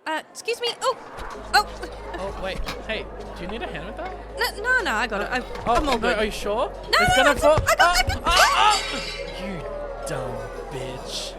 Excuse me. Oh. Oh, wait. Hey, do you need a hand with that? No, I got it. Oh, I'm all no, good. are you sure? No, It's no, gonna fall. I got. You dumb bitch.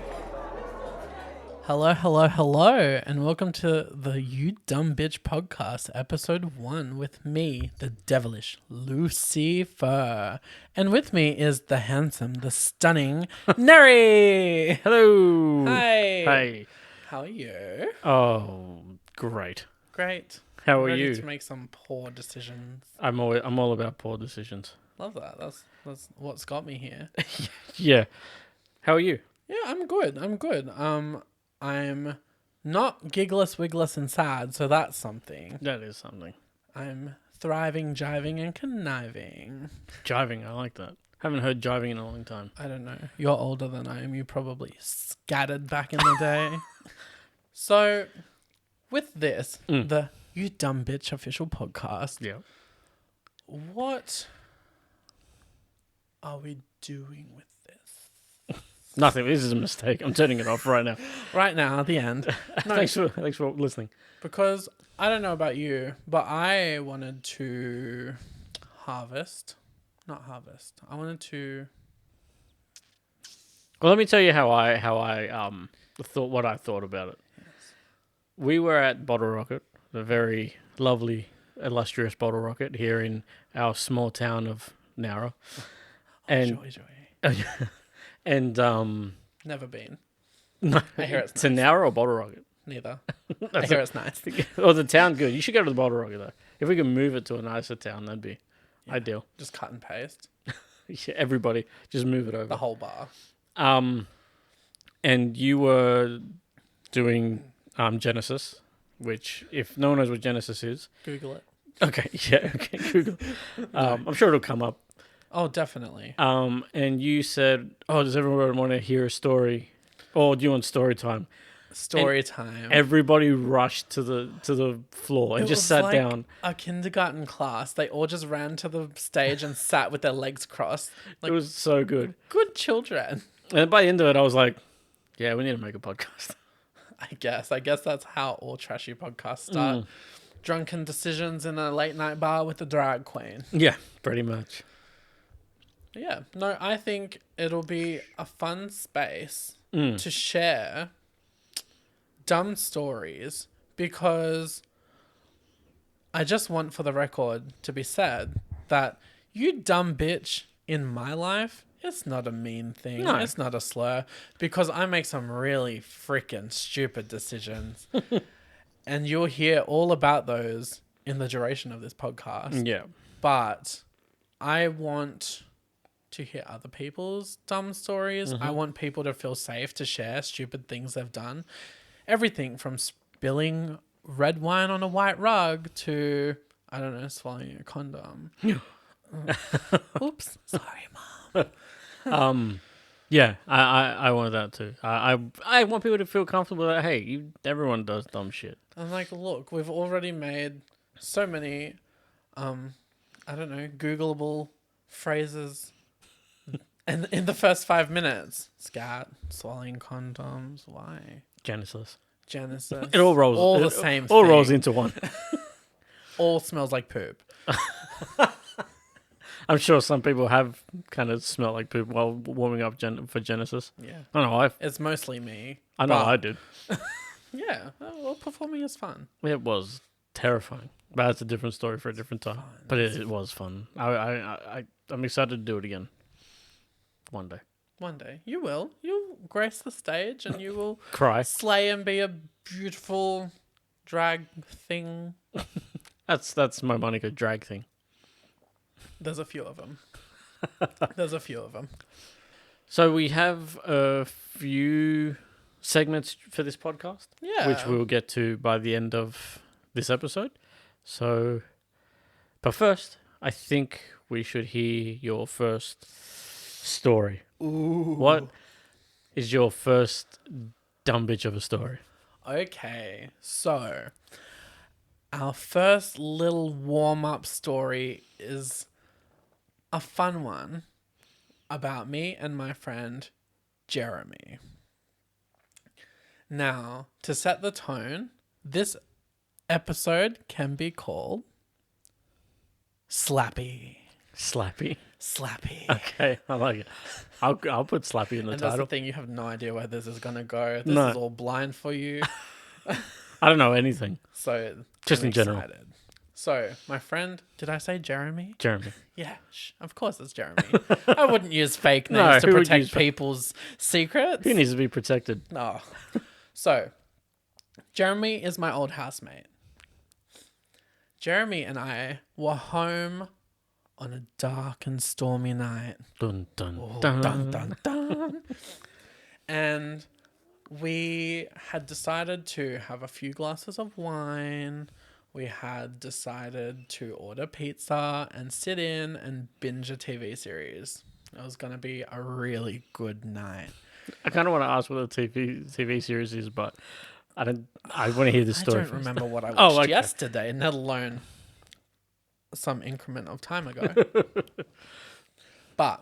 Hello, and welcome to the You Dumb Bitch podcast, episode 1, with me, the devilish Lucy-Furr. And with me is the handsome, the stunning Neri. Hello. Hi. Hi. How are you? Oh, great. Great. How are Ready you? to make some poor decisions. I'm all about poor decisions. Love that. That's what's got me here. Yeah. How are you? Yeah, I'm good. I'm not giggless, wigless, and sad, so that's something. That is something. I'm thriving, jiving, and conniving. Jiving, I like that. Haven't heard jiving in a long time. I don't know. You're older than I am. You probably scattered back in the day. So, with this, the You Dumb Bitch official podcast, Yeah. what are we doing with this? Nothing. This is a mistake. I'm turning it off right now. Right now, at the end. No, Thanks for listening. because I don't know about you, but I wanted to not harvest. I wanted to. Well, let me tell you how I thought what I thought about it. Yes. We were at Bottle Rocket, the very lovely, illustrious Bottle Rocket here in our small town of Nowra. And Joy. and Never been. no, I hear it's to Nowra or Bottle Rocket. Neither. I hear it's nice. Or the town good. You should go to the Bottle Rocket though. If we can move it to a nicer town, that'd be ideal. Just cut and paste. Yeah, everybody just move it over. The whole bar. And you were doing Genesis, which if no one knows what Genesis is, Google it. okay, yeah, okay, Google. I'm sure it'll come up. Oh, definitely. And you said, "Oh, does everyone want to hear a story, or do you want story time?" Story time. Everybody rushed to the floor and It just was sat like down. a kindergarten class. They all just ran to the stage and sat with their legs crossed. Like, It was so good. good children. And by the end of it, I was like, "Yeah, we need to make a podcast." I guess that's how all trashy podcasts start. Drunken decisions in a late night bar with a drag queen. Yeah, pretty much. Yeah. No, I think it'll be a fun space to share dumb stories, because I just want for the record to be said that you dumb bitch in my life, it's not a mean thing. No. It's not a slur, because I make some really freaking stupid decisions. And you'll hear all about those in the duration of this podcast. Yeah. But I want to hear other people's dumb stories. I want people to feel safe to share stupid things they've done. Everything from spilling red wine on a white rug to, I don't know, swallowing a condom. Oops. Sorry, Mom. Yeah, I wanted that too. I want people to feel comfortable that, hey, everyone does dumb shit. I'm like, look, we've already made so many, I don't know, Googleable phrases. And in the first 5 minutes, scat, swallowing condoms, why? Genesis. Genesis. It all rolls. All it the same all thing. rolls into one. All smells like poop. I'm sure some people have kind of smelled like poop while warming up for Genesis. Yeah. I know. It's mostly me. I know. but- I did. Yeah. Well, performing is fun. It was terrifying, but that's a different story for a different time. But it was fun. I'm excited to do it again. One day. One day. You will. You'll grace the stage and you will Cry. slay and be a beautiful drag thing. That's my Monica drag thing. There's a few of them. So we have a few segments for this podcast, Yeah. which we'll get to by the end of this episode. So, but first, I think we should hear your first story. Ooh. What is your first dumb bitch of a story? Okay. So, our first little warm-up story is a fun one about me and my friend Jeremy. Now, to set the tone, this episode can be called Slappy. Slappy. Slappy. Okay, I like it. I'll put Slappy in the And that's the title. thing, you have no idea where this is going to go. This No. is all blind for you. I don't know anything. So, Just I'm in general. excited. So, my friend, did I say Jeremy? Jeremy. Yeah, of course it's Jeremy. I wouldn't use fake No, names to who would protect use people's secrets. Who needs to be protected? No. So, Jeremy is my old housemate. Jeremy and I were home on a dark and stormy night. Dun dun Oh, dun. dun, dun, dun. And we had decided to have a few glasses of wine. We had decided to order pizza and sit in and binge a TV series. It was going to be a really good night. I kind of want to ask what the TV series is, but I don't. I want to hear the story. I don't remember what I watched Oh, okay. yesterday, let alone some increment of time ago. But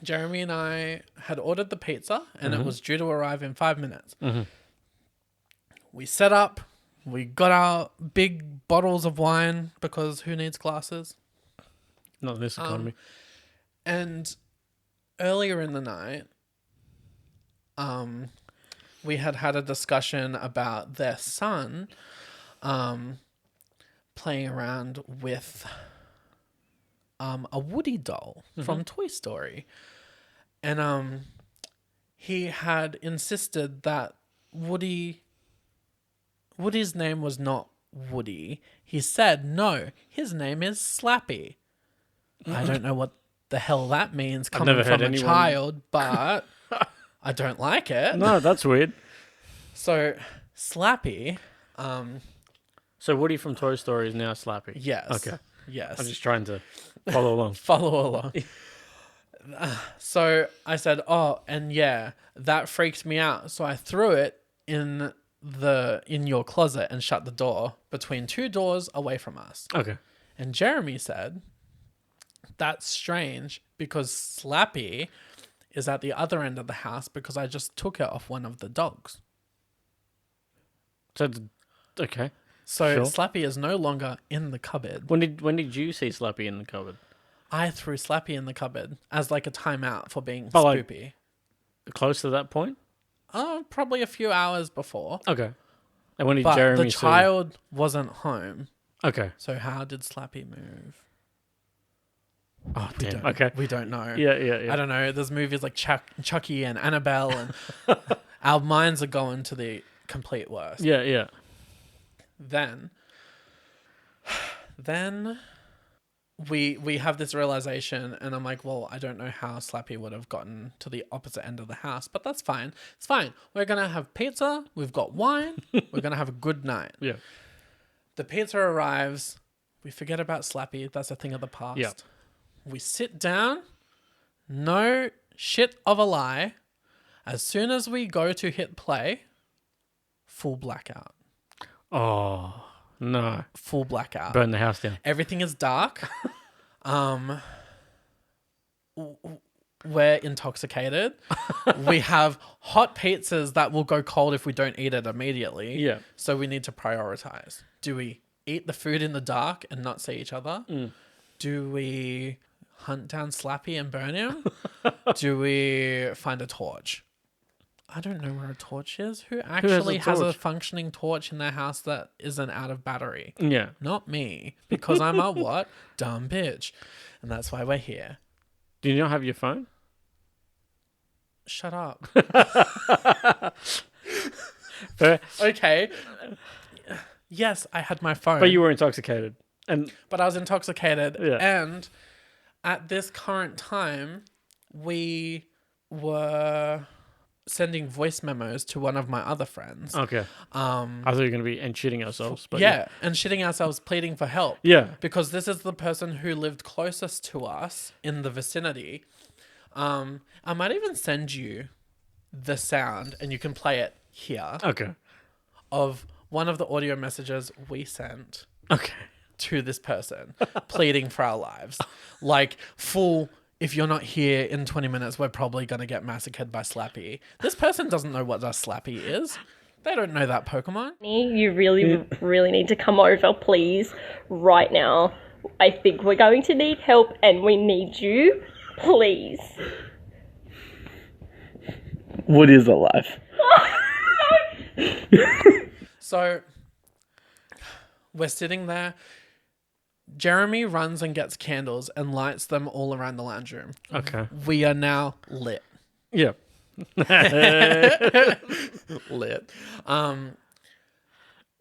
Jeremy and I had ordered the pizza, and it was due to arrive in 5 minutes. Mm-hmm. We set up. We got our big bottles of wine because who needs glasses? Not in this economy. And earlier in the night, we had a discussion about their son playing around with a Woody doll from Toy Story. And he had insisted that Woody's name was not Woody. He said, no, his name is Slappy. I don't know what the hell that means coming never from heard a anyone- child, but I don't like it. No, that's weird. So, Slappy, So Woody from Toy Story is now Slappy. yes. Okay. Yes. I'm just trying to follow along. Follow along. So I said, oh, and yeah, that freaked me out. So I threw it in your closet and shut the door between two doors away from us. Okay. And Jeremy said, that's strange because Slappy is at the other end of the house because I just took it off one of the dogs. So, okay. So Sure. Slappy is no longer in the cupboard. When did you see Slappy in the cupboard? I threw Slappy in the cupboard as like a timeout for being But, like- spoopy. Close to that point? Probably a few hours before. Okay. And when did But Jeremy the see? child wasn't home. Okay. So how did Slappy move? Oh, We damn. don't, Okay. We don't know. Yeah. I don't know. There's movies like Chucky and Annabelle, and our minds are going to the complete worst. Yeah. Then we have this realization, and I'm like, well, I don't know how Slappy would have gotten to the opposite end of the house, but that's fine. It's fine. We're gonna have pizza. We've got wine. We're gonna have a good night. Yeah. The pizza arrives. We forget about Slappy. That's a thing of the past. Yeah. We sit down. No shit of a lie. As soon as we go to hit play, full blackout. Oh, no. Full blackout. Burn the house down. Everything is dark. We're intoxicated. We have hot pizzas that will go cold if we don't eat it immediately. Yeah. So we need to prioritize. Do we eat the food in the dark and not see each other? Do we hunt down Slappy and burn him? Do we find a torch? I don't know where a torch is. Who actually has a torch? functioning torch in their house that isn't out of battery? Yeah. Not me, because I'm a what? Dumb bitch. And that's why we're here. Do you not have your phone? Shut up. Fair. Okay. Yes, I had my phone. But you were intoxicated. And But I was intoxicated. Yeah. And at this current time, we were sending voice memos to one of my other friends. okay. I thought you were going to be and shitting ourselves. But Yeah, and shitting ourselves, pleading for help. Yeah. Because this is the person who lived closest to us in the vicinity. I might even send you the sound, and you can play it here, Okay. of one of the audio messages we sent Okay. to this person, pleading for our lives. Like, full, if you're not here in 20 minutes, we're probably going to get massacred by Slappy. This person doesn't know what a Slappy is. They don't know that Pokemon. You really, really need to come over, please, right now. I think we're going to need help and we need you, please. Woody's alive. So we're sitting there. Jeremy runs and gets candles and lights them all around the lounge room. Okay. We are now lit. Yeah. Lit.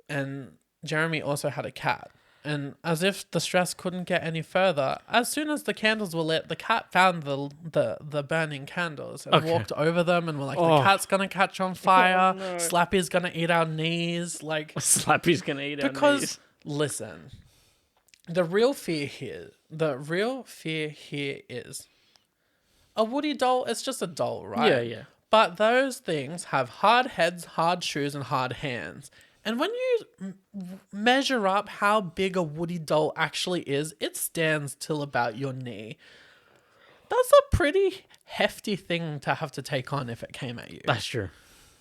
And Jeremy also had a cat. And as if the stress couldn't get any further, as soon as the candles were lit, the cat found the burning candles and walked over them and were like, the cat's gonna catch on fire. Slappy's gonna eat our knees. Like Slappy's gonna eat our knees. because listen, the real fear here is a Woody doll. It's just a doll, right? Yeah, yeah. But those things have hard heads, hard shoes, and hard hands. And when you measure up how big a Woody doll actually is, it stands till about your knee. That's a pretty hefty thing to have to take on if it came at you. That's true.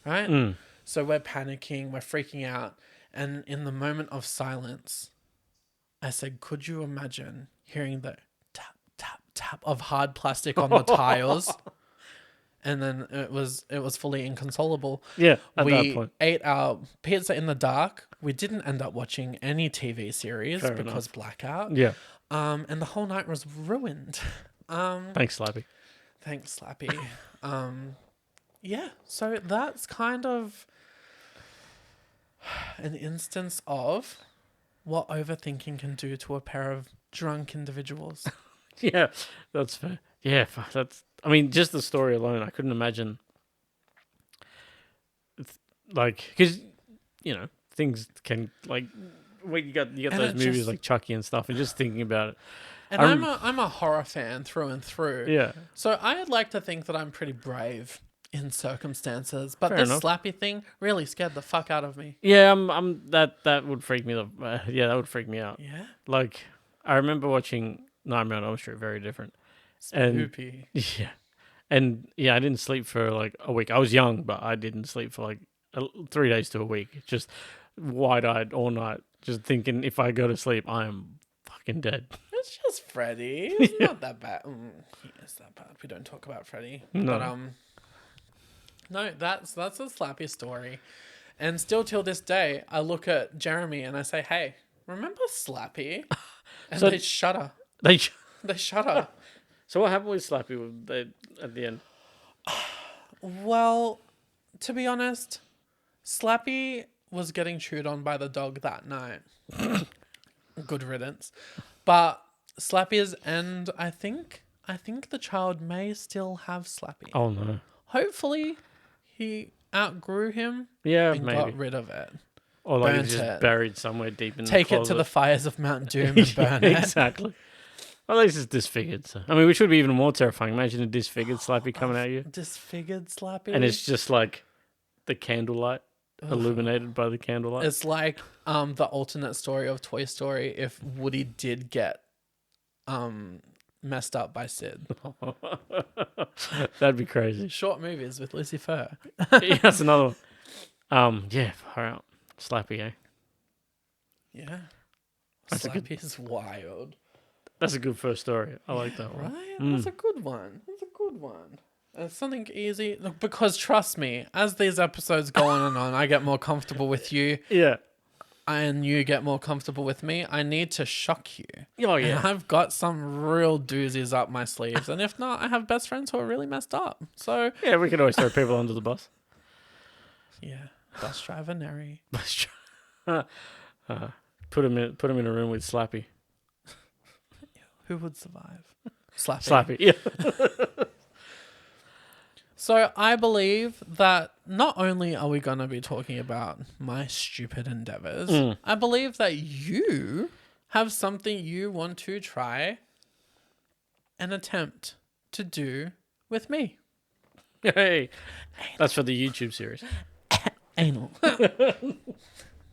Right? So we're panicking, we're freaking out. And in the moment of silence, I said, could you imagine hearing the tap, tap, tap of hard plastic on the tiles? And then it was fully inconsolable. Yeah, at we that point. ate our pizza in the dark. We didn't end up watching any TV series Fair because enough. blackout. Yeah. And the whole night was ruined. Thanks, Slappy. Thanks, Slappy. Yeah, so that's kind of an instance of what overthinking can do to a pair of drunk individuals. Yeah, that's fair. Yeah, that's. I mean, just the story alone, I couldn't imagine. Like, because things can like when you got And those it movies just- like Chucky and stuff, and just thinking about it. And I'm a horror fan through and through. Yeah. So I'd like to think that I'm pretty brave in circumstances, but Fair this enough. Slappy thing really scared the fuck out of me. Yeah, that would freak me. Yeah, that would freak me out. Yeah. Like, I remember watching Nightmare on Elm Street, very different. And Spoopy. yeah, and yeah, I didn't sleep for like a week. I was young, but I didn't sleep for like 3 days to a week, just wide-eyed all night, just thinking if I go to sleep, I am fucking dead. It's just Freddy. It's not that bad. He is that bad. We don't talk about Freddy. No. But no, that's a Slappy story. And still till this day, I look at Jeremy and I say, "Hey, remember Slappy?" And So- they shudder. They. They shudder. So what happened with Slappy at the end? Well, to be honest, Slappy was getting chewed on by the dog that night. Good riddance. But Slappy's end, I think the child may still have Slappy. Oh no. Hopefully, he outgrew him Yeah, and maybe. got rid of it. Or like burnt it's just it. buried somewhere deep in Take the it to the closet. fires of Mount Doom and burn it. Exactly. Well, at least it's disfigured. So. I mean, which would be even more terrifying. Imagine a disfigured Slappy coming at you. Disfigured Slappy. And it's just like the candlelight, illuminated by the candlelight. It's like the alternate story of Toy Story if Woody did get messed up by Sid. That'd be crazy. Short movies with Lucy-Furr. Yeah, that's another one. Yeah, far out. Slappy, eh? Yeah. That's a good- Slappy's wild. That's a good first story. I like that one. Right? That's a good one. That's a good one. It's something easy. Look, because trust me, as these episodes go on and on, I get more comfortable with you Yeah. and you get more comfortable with me. I need to shock you. Oh, And yeah. I've got some real doozies up my sleeves. And if not, I have best friends who are really messed up. So, Yeah, we could always throw people under the bus. yeah. Bus driver Neri. Put him in a room with Slappy. Who would survive? Slappy. Slappy, yeah. So I believe that not only are we going to be talking about my stupid endeavors, I believe that you have something you want to try and attempt to do with me. Hey, that's for the YouTube series. Anal.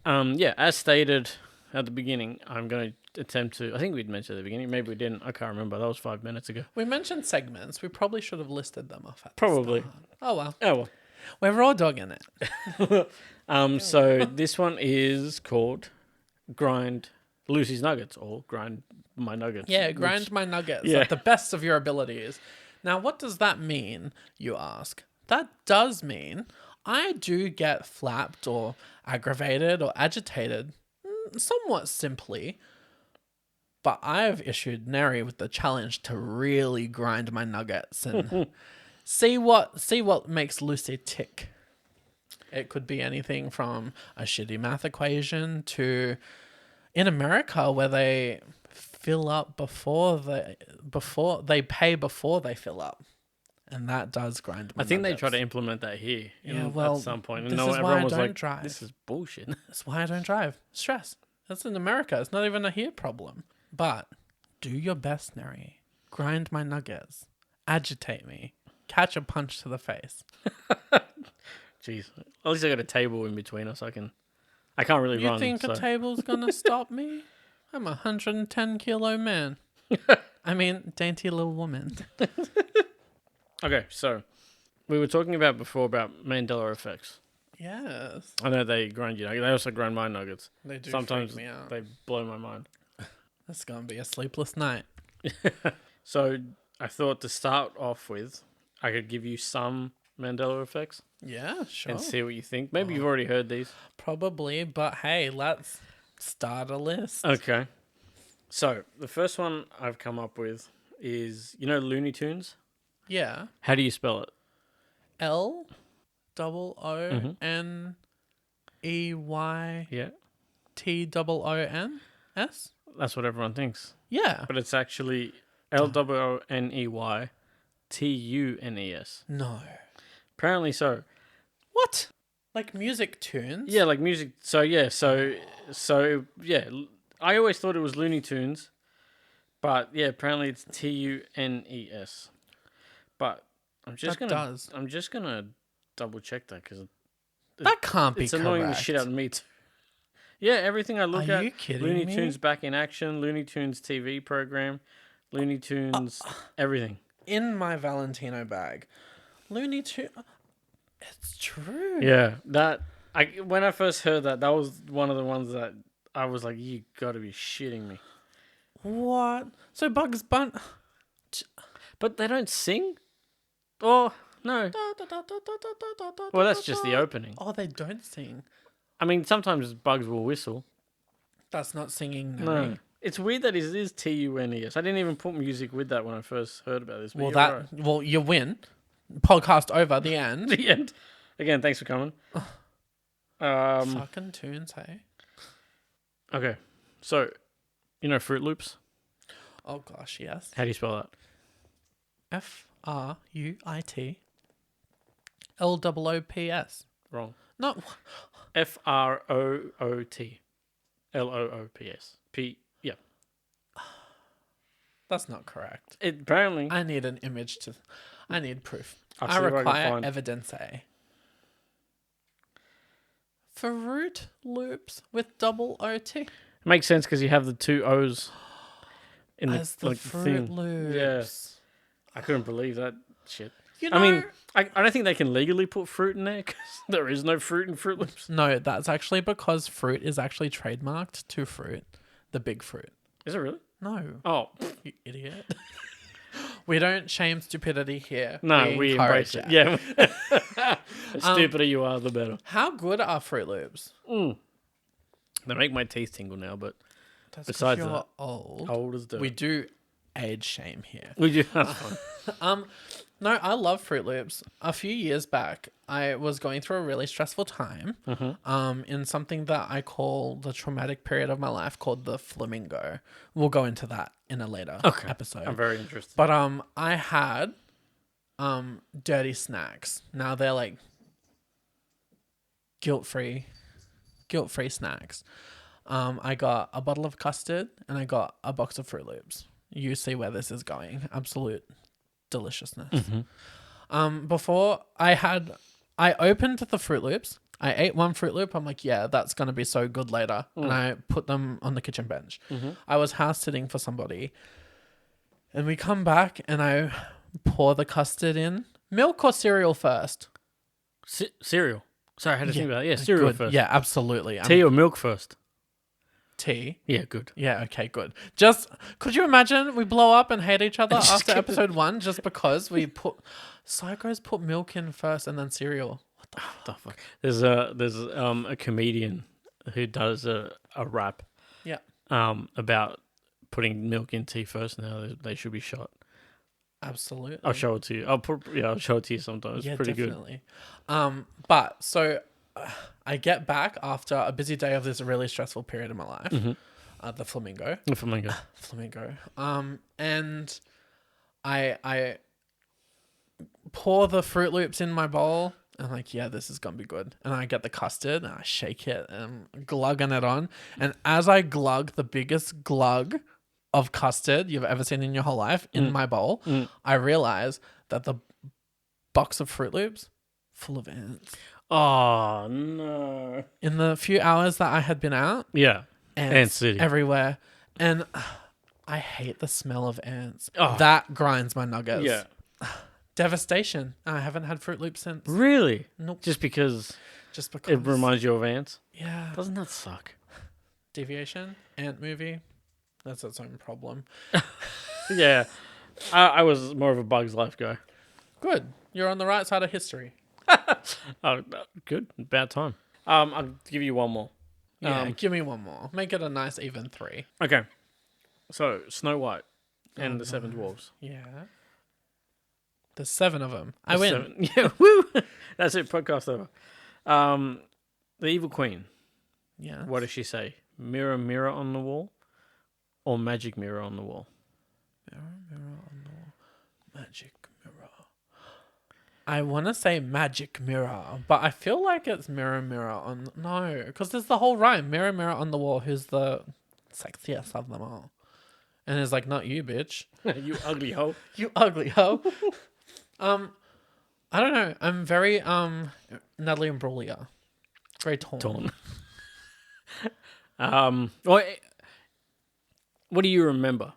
Yeah, as stated at the beginning, I'm going to attempt to. I think we'd mentioned at the beginning. Maybe we didn't. I can't remember. That was 5 minutes ago. We mentioned segments. We probably should have listed them off at the Probably. start. Oh well. Oh well. We're raw dogging it. So this one is called Grind Lucy's Nuggets or Grind My Nuggets. Yeah, grind my nuggets yeah. at the best of your abilities. Now, what does that mean, you ask? That does mean I do get flapped or aggravated or agitated, somewhat simply. But I've issued Neri with the challenge to really grind my nuggets and see what makes Lucy tick. It could be anything from a shitty math equation to in America where they fill up before they pay before they fill up. And that does grind my I think nuggets. they try to implement that here well, at some point. this And is why I everyone was don't like, drive. this is bullshit. That's why I don't drive. Stress. That's in America. It's not even a here problem. But do your best, Neri. Grind my nuggets. Agitate me. Catch a punch to the face. Jeez. At least I got a table in between us. I can't really You run. think so. a table's gonna stop me? I'm a 110-kilo man. I mean, dainty little woman. Okay, so we were talking about before about Mandela effects. Yes. I know they grind you. They also grind my nuggets. They do Sometimes freak me out. they blow my mind. It's gonna be a sleepless night. So I thought to start off with, I could give you some Mandela effects Yeah, sure. and see what you think. Maybe you've already heard these. Probably, but hey, let's start a list. Okay. So the first one I've come up with is, Looney Tunes? Yeah. How do you spell it? L-O-O-N-E-Y-T-O-O-N-S? Yeah. That's what everyone thinks. Yeah. But it's actually L-O-O-N-E-Y-T-U-N-E-S. No. Apparently so. What? Like music tunes? Yeah, like music. So yeah. I always thought it was Looney Tunes, but yeah, apparently it's T-U-N-E-S. But I'm just gonna double check that because That can't be it's correct. annoying the shit out of me too. Yeah, everything I look Are at. you kidding Looney me? Tunes Back in Action, Looney Tunes TV program, Looney Tunes, everything. In my Valentino bag. Looney Tunes. It's true. Yeah, when I first heard that was one of the ones that I was like, you gotta be shitting me. What? So Bugs Bunny. But they don't sing? Oh, no. Well, that's just the opening. Oh, they don't sing. I mean, sometimes Bugs will whistle. That's not singing. No. It's weird that it is T-U-N-E-S. I didn't even put music with that when I first heard about this. Well, right. well, you win. Podcast over. The end. The end. Again, thanks for coming. Fucking tunes, hey. Okay. So, Fruit Loops? Oh gosh, yes. How do you spell that? Fruit. Wrong. No. F-R-O-O-T. L-O-O-P-S. Yeah. That's not correct. Apparently. I need an image to. I need proof. I'll I see if I can require find- evidence. Fruit Loops with double O-T. It makes sense because you have the two O's in As the Fruit thing. Loops. Yeah. I couldn't believe that shit. You know, I mean, I don't think they can legally put fruit in there because there is no fruit in Fruit Loops. no, that's actually because fruit is actually trademarked to fruit, the big fruit. Is it really? No, Oh, you idiot. We don't shame stupidity here. no, we embrace it. Yeah. The stupider you are, the better. How good are Fruit Loops? They make my teeth tingle now, but That's 'cause Besides you're that, old. old as dirt. We do age shame here. We do. That's fine. No, I love Fruit Loops. A few years back, I was going through a really stressful time in something that I call the traumatic period of my life called the flamingo. We'll go into that in a later episode. I'm very interested. But I had dirty snacks. Now they're like guilt-free snacks. I got a bottle of custard and I got a box of Fruit Loops. You see where this is going. Absolute deliciousness. Before I opened the Fruit Loops. I ate one Fruit Loop. I'm like, yeah, that's going to be so good later. And I put them on the kitchen bench. I was house sitting for somebody. And we come back and I pour the custard in. Milk or cereal first? Cereal. Sorry, I had to think about it. Yeah, cereal Good. first. Yeah, absolutely. Tea or milk first? Tea. Yeah, good. Yeah, okay, good. Just, could you imagine we blow up and hate each other Just after keep episode 1 just because we psychos put milk in first and then cereal? What the The fuck? There's a comedian who does a rap Yeah. about putting milk in tea first. Now they should be shot. Absolutely. I'll show it to you. I'll show it to you sometime. It's pretty definitely. But so I get back after a busy day of this really stressful period in my life. The flamingo. good. Flamingo. Flamingo. And I pour the Fruit Loops in my bowl. I'm like, yeah, this is gonna be good. And I get the custard and I shake it and I'm glugging it on. And as I glug the biggest glug of custard you've ever seen in your whole life in my bowl, I realize that the box of Fruit Loops full of ants. Oh no. In the few hours that I had been out, Yeah. ants Ant City. everywhere. And I hate the smell of ants. Oh. That grinds my nuggets. Yeah. Devastation. I haven't had Fruit Loops since. Really? Nope. Just because Just because. it reminds you of ants? Yeah. Doesn't that suck? Deviation. Ant movie. That's its own problem. Yeah. I was more of a Bug's Life guy. Good. You're on the right side of history. Oh, good. About time. I'll give you one more. Yeah. Give me one more. Make it a nice even 3. Okay. So, Snow White and the Seven Dwarfs. Yeah. There's 7 of them. I The win. 7 Yeah, woo! That's it, podcast over. The Evil Queen. Yeah. What does she say? Mirror, mirror on the wall? Or magic mirror on the wall? Mirror, mirror on the wall. Magic mirror. I want to say magic mirror, but I feel like it's mirror, mirror on... No, because there's the whole rhyme. Mirror, mirror on the wall. Who's the sexiest of them all? And it's like, not you, bitch. You ugly hoe. You ugly hoe. I don't know. I'm very Natalie Imbruglia. Very torn. What do you remember?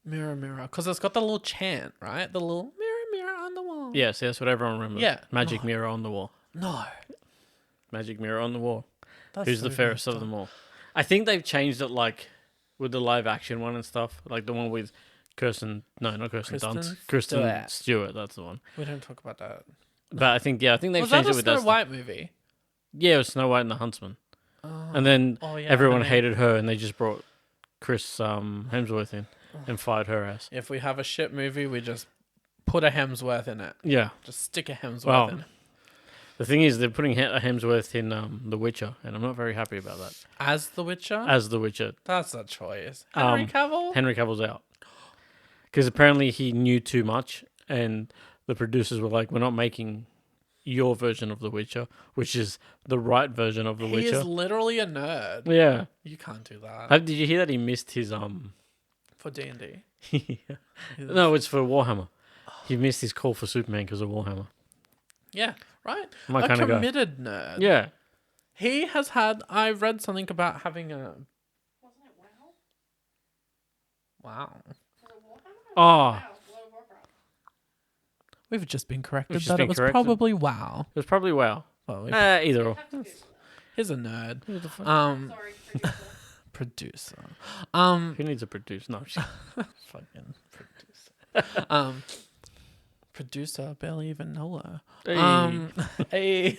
Mirror, mirror. Because it's got the little chant, right? The little mirror, mirror on the wall. Yes, that's what everyone remembers. Yeah. Magic mirror on the wall. No. Magic mirror on the wall. That's Who's the so fairest messed of up. them all? I think they've changed it, like, with the live action one and stuff. Like the one with Kirsten... No, not Kirsten Dunst. Kristen Stewart, that's the one. We don't talk about that. But I think they've Was changed that it a with Snow that. White movie? Yeah, it was Snow White and the Huntsman. And then everyone hated her and they just brought Chris Hemsworth in and fired her ass. If we have a shit movie, we just put a Hemsworth in it. Yeah. Just stick a Hemsworth Well, in it. the thing is, they're putting a Hemsworth in The Witcher, and I'm not very happy about that. As The Witcher? As The Witcher. That's a choice. Henry Cavill? Henry Cavill's out. Because apparently he knew too much, and the producers were like, we're not making your version of The Witcher, which is the right version of The He Witcher. is literally a nerd. Yeah. You can't do that. Did you hear that he missed his... For D&D. Yeah. No, it's for Warhammer. He missed his call for Superman because of Warhammer. Yeah, right? My a kind of guy. committed nerd. Yeah. He has had... I read something about having a... Wasn't it Wow. Oh, We've just been corrected We've just that been it was corrected. probably WoW. it was probably WoW. Well, Either or. he's a nerd. Who the fuck- Sorry, Producer. Who needs a producer? No, Fucking producer. Producer, barely even know her. Hey. Hey.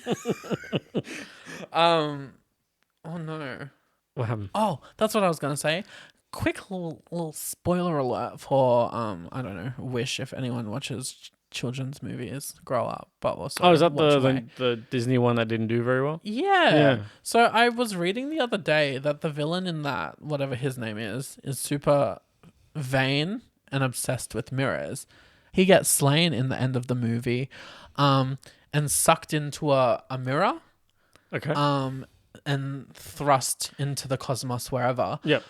Oh no. What happened? Oh, that's what I was gonna say. Quick little spoiler alert for I don't know, Wish, if anyone watches children's movies, grow up, but also Oh, is that watch away. the Disney one that didn't do very well? Yeah. Yeah. So I was reading the other day that the villain in that, whatever his name is super vain and obsessed with mirrors. He gets slain in the end of the movie, and sucked into a mirror, Okay. and thrust into the cosmos wherever. Yep.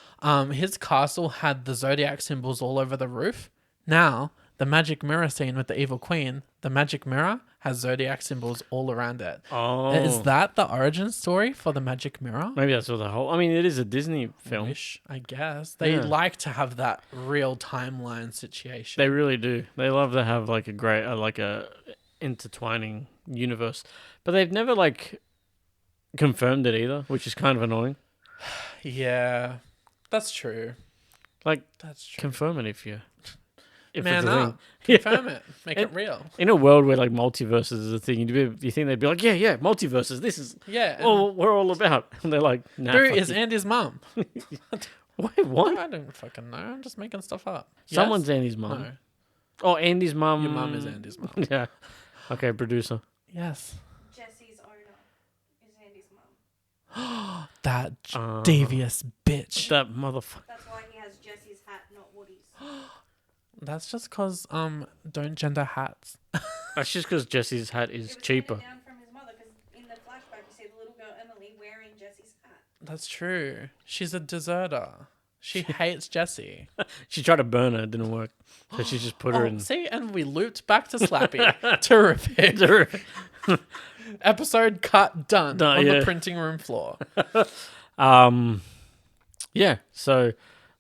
His castle had the zodiac symbols all over the roof. Now, the magic mirror scene with the evil queen, the magic mirror has zodiac symbols all around it. Oh. Is that the origin story for the magic mirror? Maybe that's what the whole... I mean, it is a Disney film. Wish, I guess. They Yeah. like to have that real timeline situation. They really do. They love to have like a great, like a intertwining universe, but they've never like confirmed it either, which is kind of annoying. Yeah, that's true. Like, That's true. confirm it if Man it's a up. thing. Confirm it. Make it real. In a world where like multiverses is a thing, you think they'd be like, yeah, multiverses. This is Yeah. all we're all about. And they're like, nah. Who fuck is you. Andy's mum? Wait, what? I don't fucking know. I'm just making stuff up. Someone's Yes? Andy's mum. No. Oh, Andy's mum. Your mum is Andy's mum. Yeah. Okay, producer. Yes. Jesse's owner is Andy's mum. That devious bitch. That motherfucker. That's why he has Jesse's hat, not Woody's. That's just because don't gender hats. That's just because Jesse's hat is cheaper. Down from his mother, because in the flashback you see the little girl Emily wearing Jesse's hat. That's true. She's a deserter. She hates Jessie. She tried to burn her, it didn't work. So she just put her in. See, and we looped back to Slappy. Terrific. Episode cut done on the printing room floor. Yeah, so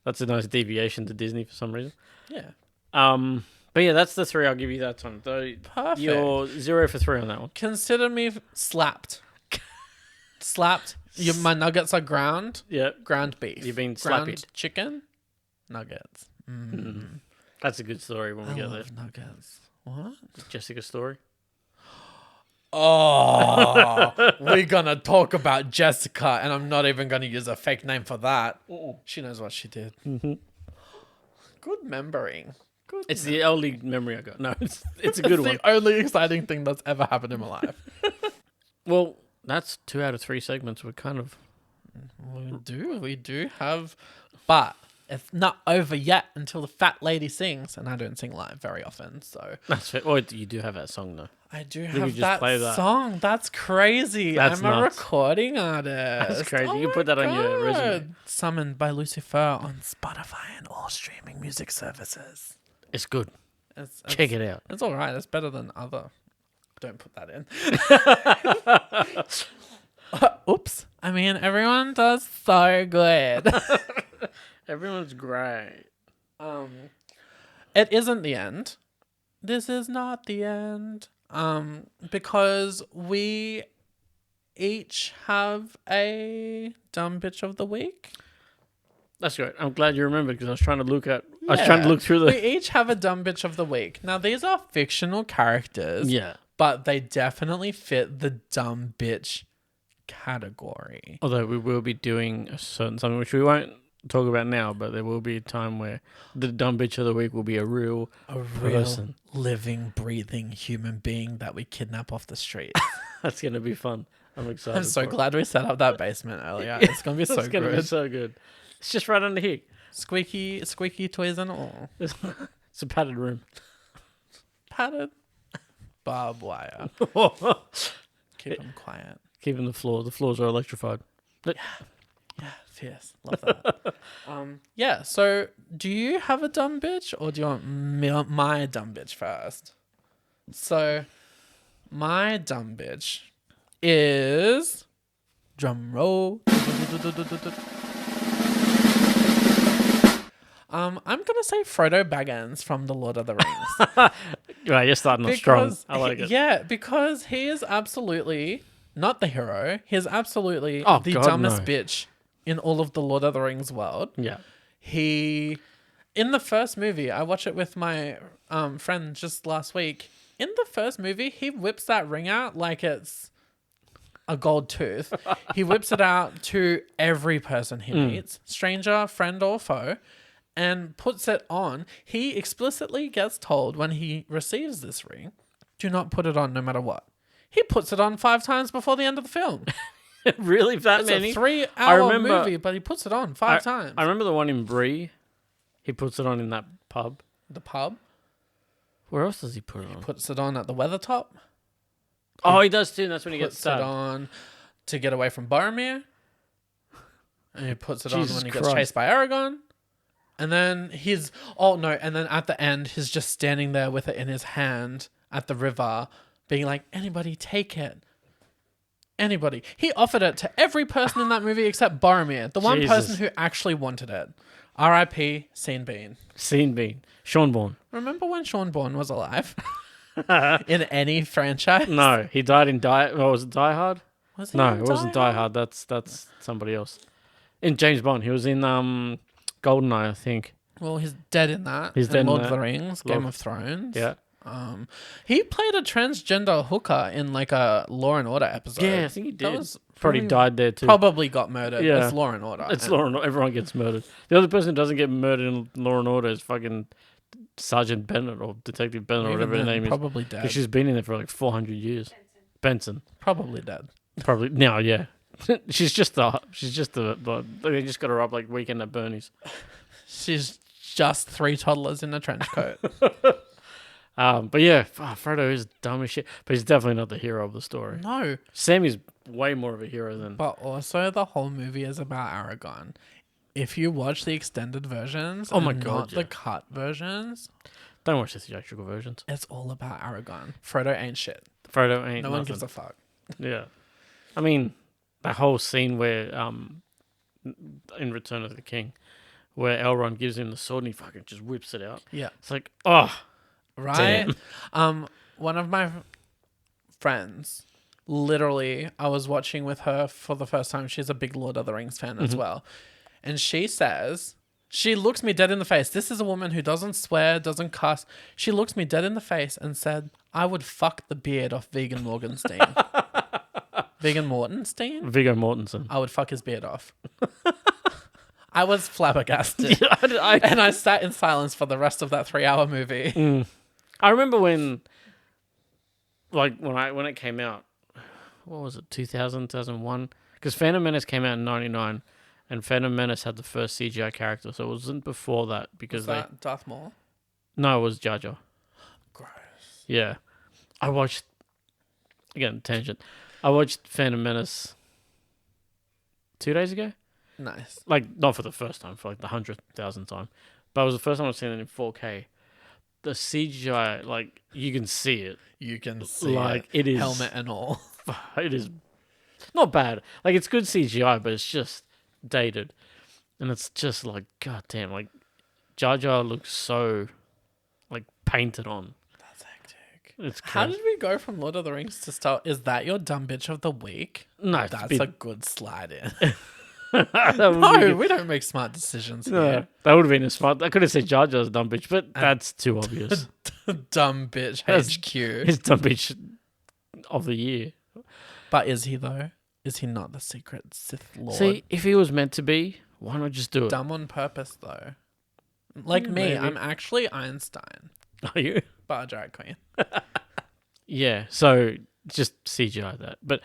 that's a nice deviation to Disney for some reason. Yeah. But yeah, that's the 3 I'll give you that time. So Perfect. you're 0 for 3 on that one. Consider me slapped. Slapped. My nuggets are ground. Yeah, Ground beef. you've been ground slappied. chicken. Nuggets. That's a good story when we I get there. love nuggets. What? Jessica's story. Oh, we're gonna talk about Jessica, and I'm not even gonna use a fake name for that. She knows what she did. Mm-hmm. Good remembering. Good. It's the only memory I got. No, it's a good It's one. the only exciting thing that's ever happened in my life. Well, that's 2 out of 3 segments. We're kind of... We do have, but it's not over yet until the fat lady sings, and I don't sing live very often, so That's fair. Oh, you do have that song, though. I do we have just that, play that. song. That's crazy. That's I'm a nuts. recording artist. That's crazy. Oh You my put that on your God. resume. Summoned by Lucy-Furr on Spotify and all streaming music services. It's good. It's, Check it out. It's all right. It's better than other. Don't put that in. Oops. I mean, everyone does so good. Everyone's great. It isn't the end. This is not the end. Because we each have a dumb bitch of the week. That's great. I'm glad you remembered because I was trying to look through the... We each have a dumb bitch of the week. Now, these are fictional characters. Yeah. But they definitely fit the dumb bitch category. Although we will be doing a certain something which we won't talk about now, but there will be a time where the dumb bitch of the week will be a real person. Living, breathing human being that we kidnap off the street. That's going to be fun. I'm excited. I'm so for it. glad we set up that basement earlier. It's going to be so It's going to be good. so good. It's just right under here. Squeaky toys and all. It's a padded room. Padded barbed wire. Keep them quiet. Keeping the floor. The floors are electrified. Yeah, fierce. Love that. Yeah, so do you have a dumb bitch or do you want my dumb bitch first? So, my dumb bitch is... Drum roll. I'm gonna say Frodo Baggins from The Lord of the Rings. Right, you're starting off strong. I like it. Yeah, because he is absolutely not the hero. He is absolutely the God, dumbest no. bitch in all of the Lord of the Rings world. Yeah. He, in the first movie, I watched it with my friend just last week. In the first movie, he whips that ring out like it's a gold tooth. He whips it out to every person he meets, stranger, friend, or foe, and puts it on. He explicitly gets told when he receives this ring, do not put it on no matter what. He puts it on 5 times before the end of the film. Really? That It's many? a 3-hour remember- movie, but he puts it on 5 times. I remember the one in Bree. He puts it on in that pub. The pub Where else does he put it on? puts it on at the Weathertop. Oh, he does too. And that's when he gets Puts it stabbed. on to get away from Boromir. And he puts it Jesus on when he gets Christ. chased by Aragorn. And then and then at the end, he's just standing there with it in his hand at the river, being like, anybody take it. Anybody. He offered it to every person in that movie except Boromir, the one Jesus. person who actually wanted it. R.I.P. Sean Bean. Scene bean. Sean Bourne. Remember when Sean Bourne was alive? in any franchise? No, he died in Die. What was it? Die Hard? Was he No, in it wasn't Die Hard. That's somebody else. In James Bond, he was in Goldeneye, I think. Well, he's dead in that. He's in dead in Lord of that. the Rings, Game of Thrones. Yeah. He played a transgender hooker in like a Law and Order episode. Yeah, I think he did. That was Probably died there too. Probably got murdered. Yeah. It's Law and Order. It's Law and Order. Everyone gets murdered. The only person who doesn't get murdered in Law and Order is fucking Sergeant Bennett or Detective Bennett or whatever her name is. Probably dead. Because she's been in there for like 400 years. Benson. Probably dead. Probably now, yeah. She's just the they just got her up like Weekend at Bernie's. She's just 3 toddlers in a trench coat. But yeah, Frodo is dumb as shit. But he's definitely not the hero of the story. No. Sam is way more of a hero than. But also the whole movie is about Aragorn. If you watch the extended versions, Oh my and God, not yeah. the cut versions, Don't watch the theatrical versions. it's all about Aragorn. Frodo ain't shit. Frodo ain't. No one nothing. gives a fuck. Yeah, I mean, that whole scene where in Return of the King, where Elrond gives him the sword and he fucking just whips it out. Yeah. It's like, oh, Right? damn. One of my friends, literally, I was watching with her for the first time. She's a big Lord of the Rings fan as well. And she says, she looks me dead in the face. This is a woman who doesn't swear, doesn't cuss. She looks me dead in the face and said, I would fuck the beard off Vegan Morgenstein. Vegan Mortenstein? Viggo Mortensen. I would fuck his beard off. I was flabbergasted. I And I sat in silence for the rest of that 3-hour movie. I remember when it came out. What was it? 2000, 2001? Because Phantom Menace came out in 99, and Phantom Menace had the first CGI character, so it wasn't before that because Was that Darth Maul? No, it was Jar Jar. Gross. Yeah, I watched. Again, tangent. I watched Phantom Menace 2 days ago. Nice. Like, not for the first time, for like the 100,000th time. But it was the first time I've seen it in 4K. The CGI, like, you can see it. You can see Like, it is. helmet and all. It is not bad. Like, it's good CGI, but it's just dated. And it's just like, goddamn, like, Jar Jar looks so, like, painted on. That's hectic. It's How crazy. did we go from Lord of the Rings to Star? Is that your dumb bitch of the week? No, it's That's been- a good slide in. that would be No, good. we don't make smart decisions No, here. that would have been a smart. I could have said Jar Jar's a dumb bitch, but that's too obvious. Dumb bitch That's- HQ. His dumb bitch of the year. But is he though? Is he not the secret Sith Lord? See, if he was meant to be, why not just do it? Dumb on purpose though. Like me, maybe. I'm actually Einstein, Are you? but a drag queen. Yeah. So just CGI that, but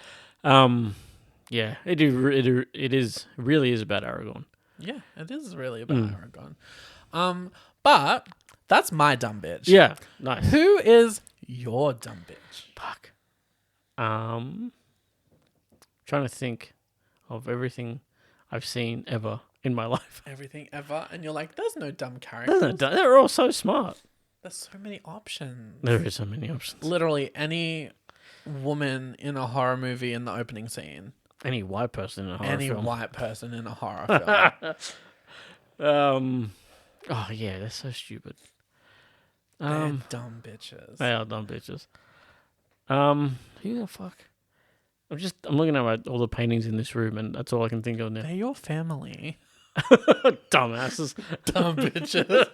yeah, it is really is about Aragorn. Yeah, it is really about Aragorn. But that's my dumb bitch. Yeah, nice. Who is your dumb bitch? Fuck. Trying to think of everything I've seen ever in my life. Everything ever, and you're like, there's no dumb characters. They're all so smart. There's so many options. There is so many options. Literally any woman in a horror movie in the opening scene. Any white person in a horror Any film. white person in a horror film. Oh yeah, they're so stupid. They're dumb bitches. They are dumb bitches. Who the fuck? I'm looking at all the paintings in this room, and that's all I can think of now. They're your family. Dumbasses. Dumb bitches.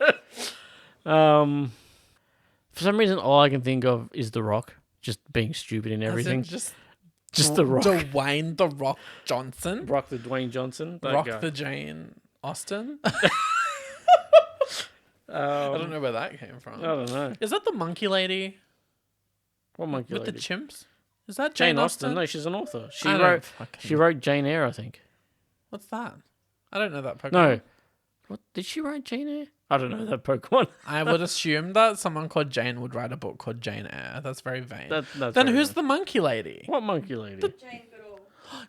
For some reason, all I can think of is The Rock, just being stupid in everything. Just The Rock. Dwayne The Rock Johnson. Rock the Dwayne Johnson. That Rock guy. the Jane Austen. I don't know where that came from. I don't know. Is that the monkey lady What monkey with lady? the chimps? Is that Jane Jane Austen. Austen? No, she's an author. She I don't wrote. fucking- She wrote Jane Eyre, I think. What's that? I don't know that Pokemon. No. What did she write? Jane Eyre? I don't know that Pokemon. I would assume that someone called Jane would write a book called Jane Eyre. That's very vain. That's Then very who's nice. the monkey lady? What monkey lady? Jane Goodall.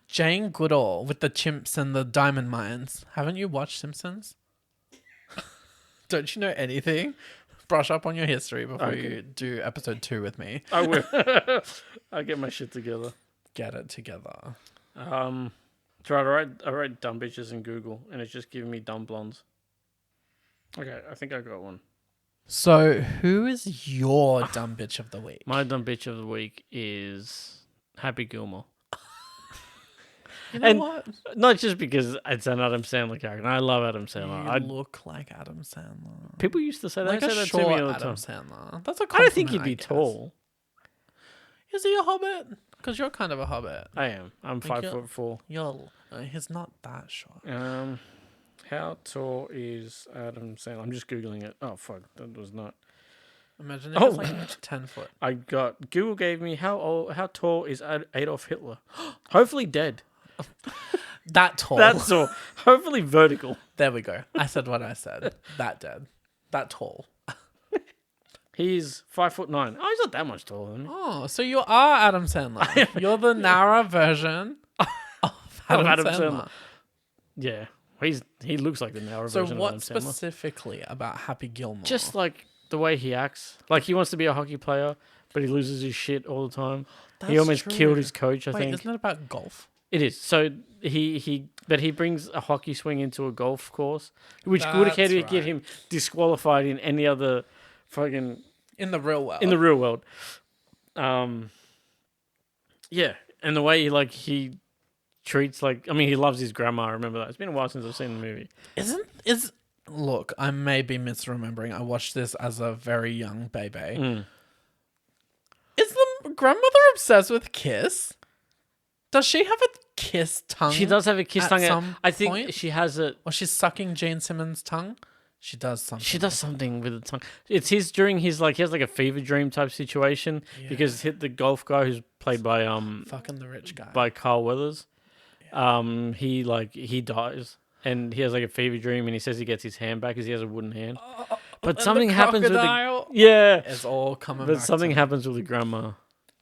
Jane Goodall with the chimps and the diamond mines. Haven't you watched Simpsons? Don't you know anything? Brush up on your history before you do episode 2 with me. I will. I'll get my shit together. Get it together. Try to I write dumb bitches in Google, and it's just giving me dumb blondes. Okay, I think I got one. So, who is your dumb bitch of the week? My dumb bitch of the week is Happy Gilmore. You know and- what? Not just because it's an Adam Sandler character. And I love Adam Sandler. You look like Adam Sandler. People used to say that. Like They a say that to short me all the Adam time. Sandler. That's a I compliment, don't think he'd be guess. tall. Is he a hobbit? Because you're kind of a hobbit. I am. I'm Like 5'4". He's not that short. How tall is Adam Sandler? I'm just googling it. Oh fuck, that was not. Imagine if it's like 10 foot. I got Google gave me how tall is Adolf Hitler? Hopefully dead. That tall. That's all. Hopefully vertical. There we go. I said what I said. That dead. That tall. He's 5'9". Oh, he's not that much taller than me. Oh, so you are Adam Sandler. You're the narrow version of Adam Sandler. Yeah, he looks like the narrow So version of what Adam Sandler. specifically about Happy Gilmore? Just like the way he acts. Like he wants to be a hockey player, but he loses his shit all the time. He That's almost true. killed his coach, I Wait, think. isn't it about golf? It is. So he brings a hockey swing into a golf course, which would That's get right. him disqualified in any other fucking In the real world. in the real world. Yeah, and the way he treats he loves his grandma. I remember that. It's been a while since I've seen the movie. Look, I may be misremembering. I watched this as a very young baby. Is the grandmother obsessed with Kiss? Does she have a kiss tongue? She does have a kiss at tongue. some I think point? she has a. Or she's sucking Gene Simmons' tongue? She does something. She does something with the tongue. It's during his he has a fever dream type situation because hit the golf guy who's played by Fucking the rich guy. by Carl Weathers. He dies and he has a fever dream and he says he gets his hand back because he has a wooden hand. But something happens with the It's all coming But back something to me. happens with the grandma.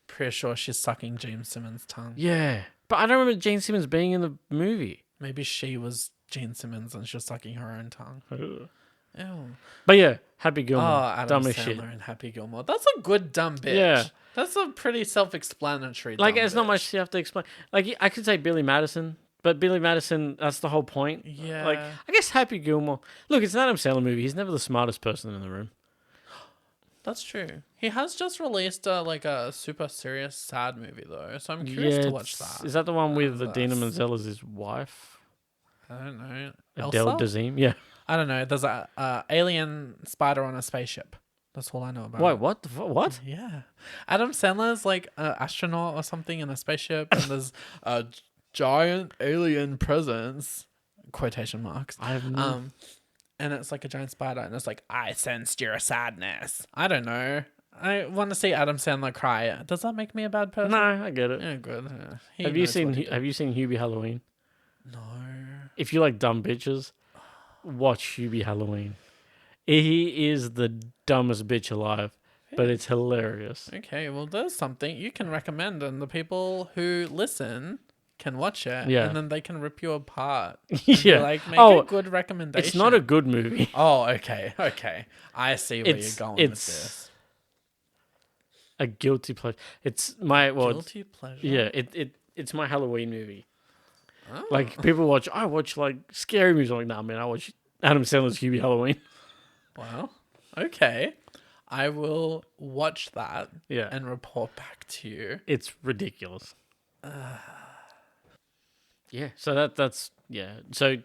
Pretty sure she's sucking Gene Simmons' tongue. Yeah, but I don't remember Gene Simmons being in the movie. Maybe she was Gene Simmons and she was sucking her own tongue. Ew. But yeah, Happy Gilmore, Adam dumb as Sandler shit. and Happy Gilmore. That's a good dumb bitch. Yeah. That's a pretty self-explanatory. There's not bitch. much you have to explain. I could say Billy Madison, but Billy Madison, that's the whole point. Yeah. I guess Happy Gilmore. Look, it's an Adam Sandler movie. He's never the smartest person in the room. That's true. He has just released a super serious sad movie though, so I'm curious to watch that. Is that the one with That's- Dina Menzel as his wife? I don't know. Adele Elsa? Dazeem? Yeah. I don't know. There's a alien spider on a spaceship. That's all I know about. Wait, it. what? What? Yeah, Adam Sandler's like an astronaut or something in a spaceship, and there's a giant alien presence. Quotation marks. I have And it's like a giant spider, and it's like, I sensed your sadness. I don't know. I want to see Adam Sandler cry. Does that make me a bad person? No, I get it. Yeah, good. Yeah. He Have you knows seen what he did. Hubie Halloween? No. If you like dumb bitches, watch Hubie Halloween. He is the dumbest bitch alive, but it's hilarious. Okay, well, there's something you can recommend, and the people who listen can watch it, Yeah. and then they can rip you apart. And be Yeah. like, make Oh, a good recommendation. It's not a good movie. Oh, okay. I see where It's- you're going with it's- this. A guilty pleasure. It's my Guilty pleasure. yeah. It's my Halloween movie. Oh. Like people watch. I watch scary movies. I'm like, nah, man. I watch Adam Sandler's Hubie Halloween. Well, okay. I will watch that Yeah. and report back to you. It's ridiculous. Yeah. So that's yeah. So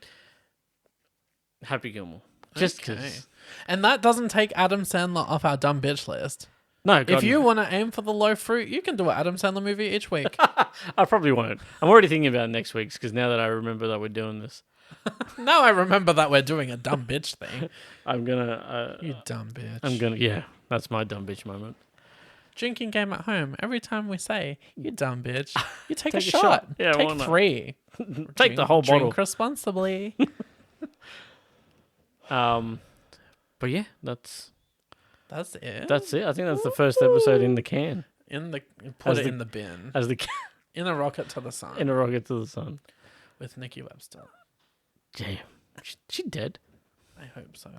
Happy Gilmore. Just Okay. because. And that doesn't take Adam Sandler off our dumb bitch list. No, God, If you no. want to aim for the low fruit, you can do an Adam Sandler movie each week. I probably won't. I'm already thinking about next week's because now that I remember that we're doing this, Now I remember that we're doing a dumb bitch thing. I'm gonna. You dumb bitch. I'm gonna. Yeah, that's my dumb bitch moment. Drinking game at home. Every time we say, you dumb bitch, you take, a Take a shot. shot. Yeah, take why not? 3. Take the whole bottle. Drink responsibly. But yeah, that's That's it. it. I think that's the first episode in the can. Put As it the- in the bin. As the In a rocket to the sun. in a rocket to the sun. With Nikki Webster. Damn, she dead. I hope so.